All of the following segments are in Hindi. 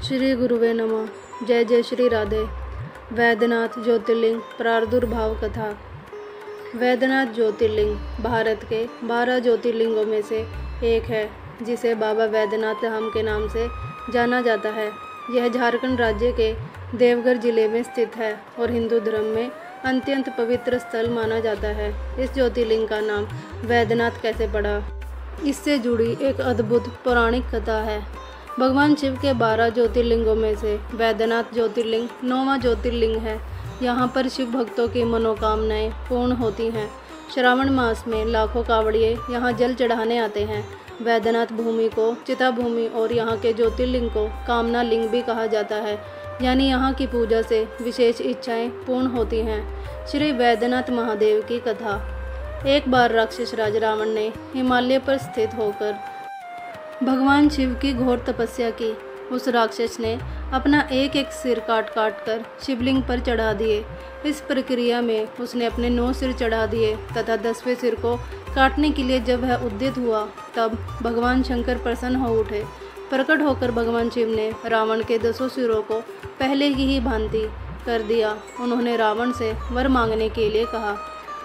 श्री गुरुवे नमः। जय जय श्री राधे। वैद्यनाथ ज्योतिर्लिंग प्रादुर्भाव कथा। वैद्यनाथ ज्योतिर्लिंग भारत के 12 ज्योतिर्लिंगों में से एक है, जिसे बाबा वैद्यनाथ धाम के नाम से जाना जाता है। यह झारखंड राज्य के देवघर जिले में स्थित है और हिंदू धर्म में अत्यंत पवित्र स्थल माना जाता है। इस ज्योतिर्लिंग का नाम वैद्यनाथ कैसे पड़ा, इससे जुड़ी एक अद्भुत पौराणिक कथा है। भगवान शिव के 12 ज्योतिर्लिंगों में से वैद्यनाथ ज्योतिर्लिंग 9वां ज्योतिर्लिंग है। यहाँ पर शिव भक्तों की मनोकामनाएं पूर्ण होती हैं। श्रावण मास में लाखों कांवड़िए यहाँ जल चढ़ाने आते हैं। वैद्यनाथ भूमि को चिता भूमि और यहाँ के ज्योतिर्लिंग को कामना लिंग भी कहा जाता है, यानी यहाँ की पूजा से विशेष इच्छाएं पूर्ण होती हैं। श्री वैद्यनाथ महादेव की कथा। एक बार राक्षस राज रावण ने हिमालय पर स्थित होकर भगवान शिव की घोर तपस्या की। उस राक्षस ने अपना एक एक सिर काट काट कर शिवलिंग पर चढ़ा दिए। इस प्रक्रिया में उसने अपने 9 सिर चढ़ा दिए तथा 10वें सिर को काटने के लिए जब वह उद्यत हुआ, तब भगवान शंकर प्रसन्न हो उठे। प्रकट होकर भगवान शिव ने रावण के 10 सिरों को पहले की ही भांति कर दिया। उन्होंने रावण से वर मांगने के लिए कहा।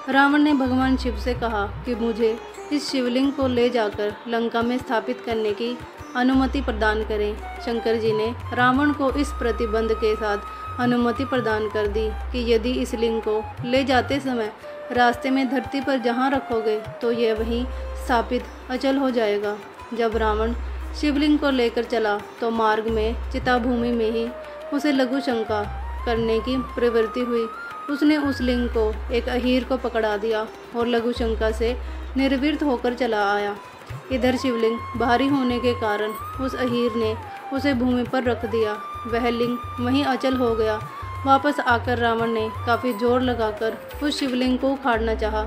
रावण ने भगवान शिव से कहा कि मुझे इस शिवलिंग को ले जाकर लंका में स्थापित करने की अनुमति प्रदान करें। शंकर जी ने रावण को इस प्रतिबंध के साथ अनुमति प्रदान कर दी कि यदि इस लिंग को ले जाते समय रास्ते में धरती पर जहाँ रखोगे तो यह वहीं स्थापित अचल हो जाएगा। जब रावण शिवलिंग को लेकर चला तो मार्ग में चिता भूमि में ही उसे लघु शंका करने की प्रवृत्ति हुई। उसने उस लिंग को एक अहीर को पकड़ा दिया और लघु शंका से निर्वृत्त होकर चला आया। इधर शिवलिंग भारी होने के कारण उस अहीर ने उसे भूमि पर रख दिया। वह लिंग वहीं अचल हो गया। वापस आकर रावण ने काफ़ी जोर लगाकर उस शिवलिंग को उखाड़ना चाहा,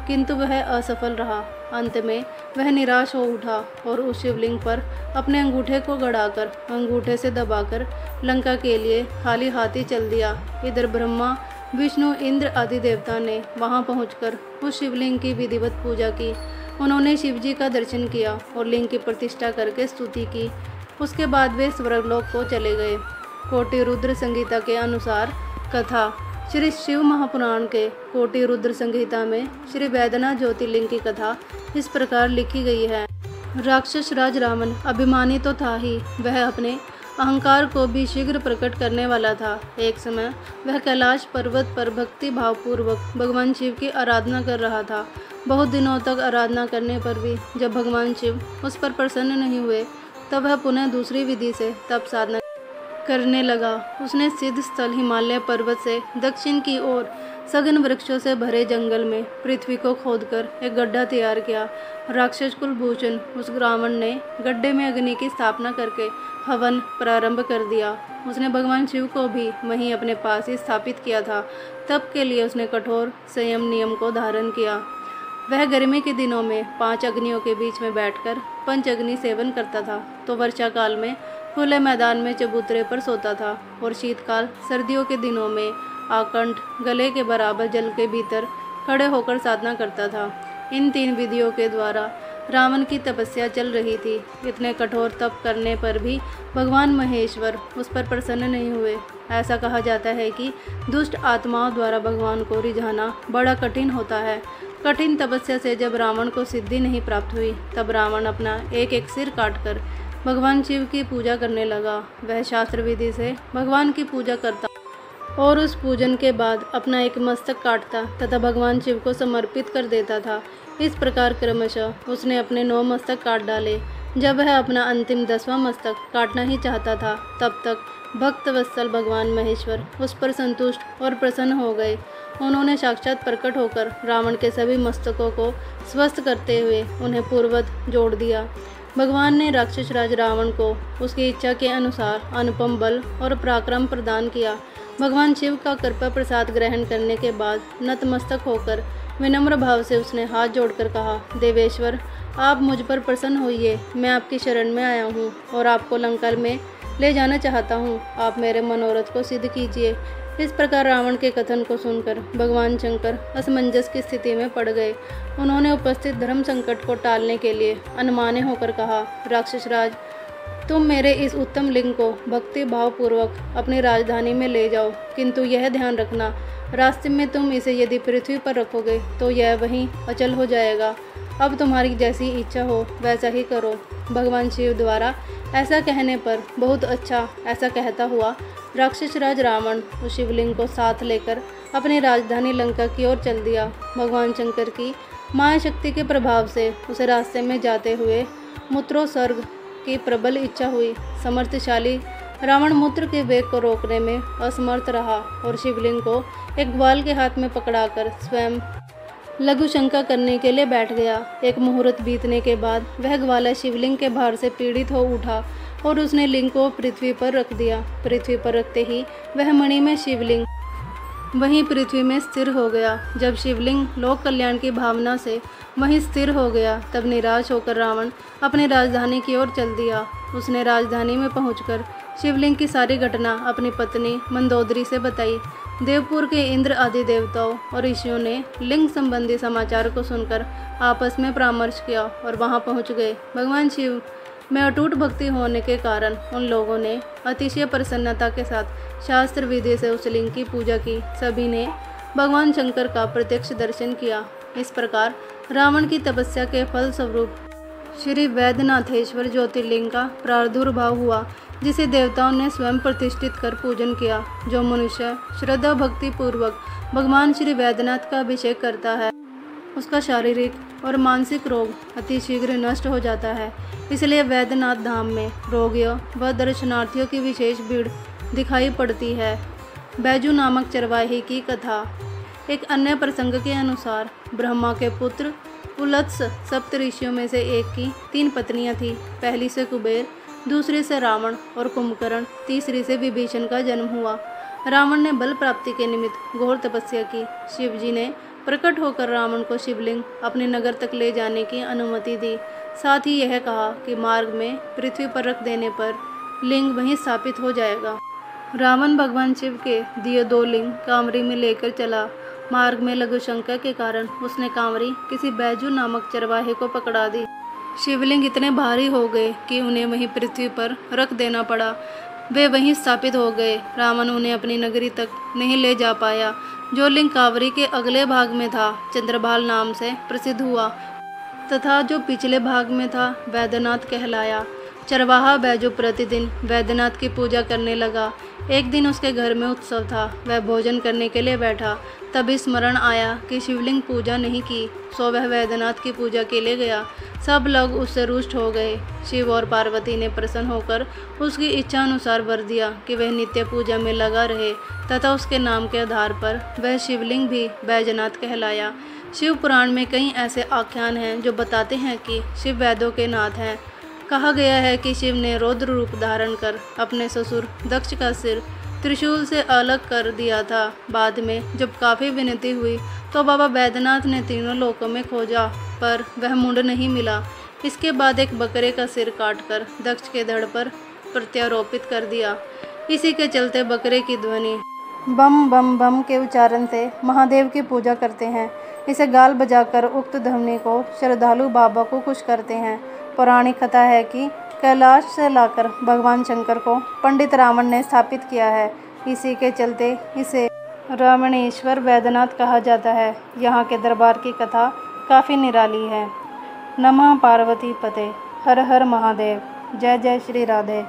किंतु वह असफल रहा। अंत में वह निराश हो उठा और उस शिवलिंग पर अपने अंगूठे को गड़ाकर अंगूठे से दबाकर लंका के लिए खाली हाथ ही चल दिया। इधर ब्रह्मा, विष्णु, इंद्र आदि देवता ने वहां पहुंचकर उस शिवलिंग की विधिवत पूजा की। उन्होंने शिवजी का दर्शन किया और लिंग की प्रतिष्ठा करके स्तुति की। उसके बाद वे स्वर्गलोक को चले गए। कोटि रुद्र संहिता के अनुसार कथा। श्री शिव महापुराण के कोटि रुद्र संहिता में श्री वैद्यनाथ ज्योतिर्लिंग की कथा इस प्रकार लिखी गई है। राक्षस राज रावण अभिमानी तो था ही, वह अपने अहंकार को भी शीघ्र प्रकट करने वाला था। एक समय वह कैलाश पर्वत पर भक्ति भावपूर्वक भगवान शिव की आराधना कर रहा था। बहुत दिनों तक आराधना करने पर भी जब भगवान शिव उस पर प्रसन्न नहीं हुए, तब वह पुनः दूसरी विधि से तप साधना करने लगा। उसने सिद्ध स्थल हिमालय पर्वत से दक्षिण की ओर सघन वृक्षों से भरे जंगल में पृथ्वी को खोदकर एक गड्ढा तैयार किया। राक्षस कुलभूषण उस रावण ने गड्ढे में अग्नि की स्थापना करके हवन प्रारंभ कर दिया। उसने भगवान शिव को भी वहीं अपने पास ही स्थापित किया था। तब के लिए उसने कठोर संयम नियम को धारण किया। वह गर्मी के दिनों में 5 अग्नियों के बीच में बैठकर पंच अग्नि सेवन करता था, तो वर्षा काल में खुले मैदान में चबूतरे पर सोता था और शीतकाल सर्दियों के दिनों में आकंठ गले के बराबर जल के भीतर खड़े होकर साधना करता था। इन 3 विधियों के द्वारा रावण की तपस्या चल रही थी। इतने कठोर तप करने पर भी भगवान महेश्वर उस पर प्रसन्न नहीं हुए। ऐसा कहा जाता है कि दुष्ट आत्माओं द्वारा भगवान को रिझाना बड़ा कठिन होता है। कठिन तपस्या से जब रावण को सिद्धि नहीं प्राप्त हुई, तब रावण अपना एक एक सिर काटकर भगवान शिव की पूजा करने लगा। वह शास्त्र विधि से भगवान की पूजा करता और उस पूजन के बाद अपना एक मस्तक काटता तथा भगवान शिव को समर्पित कर देता था। इस प्रकार क्रमशः उसने अपने 9 मस्तक काट डाले। जब वह अपना अंतिम 10वां मस्तक काटना ही चाहता था, तब तक भक्त वत्सल भगवान महेश्वर उस पर संतुष्ट और प्रसन्न हो गए। उन्होंने साक्षात प्रकट होकर रावण के सभी मस्तकों को स्वस्थ करते हुए उन्हें पूर्ववत जोड़ दिया। भगवान ने राक्षस राज रावण को उसकी इच्छा के अनुसार अनुपम बल और पराक्रम प्रदान किया। भगवान शिव का कृपा प्रसाद ग्रहण करने के बाद नतमस्तक होकर विनम्र भाव से उसने हाथ जोड़कर कहा, देवेश्वर, आप मुझ पर प्रसन्न होइए। मैं आपकी शरण में आया हूँ और आपको लंका में ले जाना चाहता हूँ। आप मेरे मनोरथ को सिद्ध कीजिए। इस प्रकार रावण के कथन को सुनकर भगवान शंकर असमंजस की स्थिति में पड़ गए। उन्होंने उपस्थित धर्म संकट को टालने के लिए अनमाने होकर कहा, राक्षस राज, तुम मेरे इस उत्तम लिंग को भक्ति भावपूर्वक अपनी राजधानी में ले जाओ, किंतु यह ध्यान रखना, रास्ते में तुम इसे यदि पृथ्वी पर रखोगे तो यह वहीं अचल हो जाएगा। अब तुम्हारी जैसी इच्छा हो वैसा ही करो। भगवान शिव द्वारा ऐसा कहने पर बहुत अच्छा ऐसा कहता हुआ राक्षस राज रावण उस शिवलिंग को साथ लेकर अपनी राजधानी लंका की ओर चल दिया। भगवान शंकर की माया शक्ति के प्रभाव से उसे रास्ते में जाते हुए मूत्रोत्सर्ग की प्रबल इच्छा हुई। समर्थशाली रावण मूत्र के वेग को रोकने में असमर्थ रहा और शिवलिंग को एक ग्वाल के हाथ में पकड़ाकर स्वयं लघु शंका करने के लिए बैठ गया। एक मुहूर्त बीतने के बाद वह ग्वाला शिवलिंग के भार से पीड़ित हो उठा और उसने लिंग को पृथ्वी पर रख दिया। पृथ्वी पर रखते ही वह मणि में शिवलिंग वहीं पृथ्वी में स्थिर हो गया। जब शिवलिंग लोक कल्याण की भावना से वहीं स्थिर हो गया, तब निराश होकर रावण अपनी राजधानी की ओर चल दिया। उसने राजधानी में पहुंचकर शिवलिंग की सारी घटना अपनी पत्नी मंदोदरी से बताई। देवपुर के इंद्र आदि देवताओं और ऋषियों ने लिंग संबंधी समाचार को सुनकर आपस में परामर्श किया और वहां पहुंच गए। भगवान शिव में अटूट भक्ति होने के कारण उन लोगों ने अतिशय प्रसन्नता के साथ शास्त्र विधि से उस लिंग की पूजा की। सभी ने भगवान शंकर का प्रत्यक्ष दर्शन किया। इस प्रकार रावण की तपस्या के फल स्वरूप श्री वैद्यनाथेश्वर ज्योतिर्लिंग का प्रादुर्भाव हुआ, जिसे देवताओं ने स्वयं प्रतिष्ठित कर पूजन किया। जो मनुष्य श्रद्धा भक्ति पूर्वक भगवान श्री वैद्यनाथ का अभिषेक करता है, उसका शारीरिक और मानसिक रोग अति शीघ्र नष्ट हो जाता है। इसलिए वैद्यनाथ धाम में रोगियों व दर्शनार्थियों की विशेष भीड़ दिखाई पड़ती है। बैजू नामक चरवाहे की कथा। एक अन्य प्रसंग के अनुसार ब्रह्मा के पुत्र उलत्स सप्त ऋषियों में से एक की 3 पत्नियां थीं। पहली से कुबेर, दूसरी से रावण और कुंभकर्ण, तीसरी से विभीषण का जन्म हुआ। रावण ने बल प्राप्ति के निमित्त घोर तपस्या की। शिवजी ने प्रकट होकर रावण को शिवलिंग अपने नगर तक ले जाने की अनुमति दी। साथ ही यह कहा कि मार्ग में पृथ्वी पर रख देने पर लिंग वहीं स्थापित हो जाएगा। रावण भगवान शिव के दिए 2 लिंग कांवरी में लेकर चला। मार्ग में लघु शंका के कारण उसने कांवरी किसी बैजू नामक चरवाहे को पकड़ा दी। शिवलिंग इतने भारी हो गए कि उन्हें वहीं पृथ्वी पर रख देना पड़ा। वे वहीं स्थापित हो गए। रावण उन्हें अपनी नगरी तक नहीं ले जा पाया। जो लिंग कांवरी के अगले भाग में था चंद्रभाल नाम से प्रसिद्ध हुआ तथा जो पिछले भाग में था वैद्यनाथ कहलाया। चरवाहा बैजू प्रतिदिन वैद्यनाथ की पूजा करने लगा। एक दिन उसके घर में उत्सव था। वह भोजन करने के लिए बैठा, तभी स्मरण आया कि शिवलिंग पूजा नहीं की, सो वह वैद्यनाथ की पूजा के लिए गया। सब लोग उससे रुष्ट हो गए। शिव और पार्वती ने प्रसन्न होकर उसकी इच्छा अनुसार वर दिया कि वह नित्य पूजा में लगा रहे तथा उसके नाम के आधार पर वह शिवलिंग भी बैजनाथ कहलाया। शिव पुराण में कई ऐसे आख्यान हैं जो बताते हैं कि शिव वैद्यों के नाथ हैं। कहा गया है कि शिव ने रौद्र रूप धारण कर अपने ससुर दक्ष का सिर त्रिशूल से अलग कर दिया था। बाद में जब काफ़ी विनती हुई तो बाबा बैद्यनाथ ने तीनों लोकों में खोजा, पर वह मुंड नहीं मिला। इसके बाद एक बकरे का सिर काटकर दक्ष के धड़ पर प्रत्यारोपित कर दिया। इसी के चलते बकरे की ध्वनि बम बम बम के उच्चारण से महादेव की पूजा करते हैं। इसे गाल बजाकर उक्त ध्वनि को श्रद्धालु बाबा को खुश करते हैं। पौराणिक कथा है कि कैलाश से लाकर भगवान शंकर को पंडित रावण ने स्थापित किया है। इसी के चलते इसे रावणेश्वर वैद्यनाथ कहा जाता है। यहाँ के दरबार की कथा काफ़ी निराली है। नमः पार्वती पते, हर हर महादेव। जय जय श्री राधे।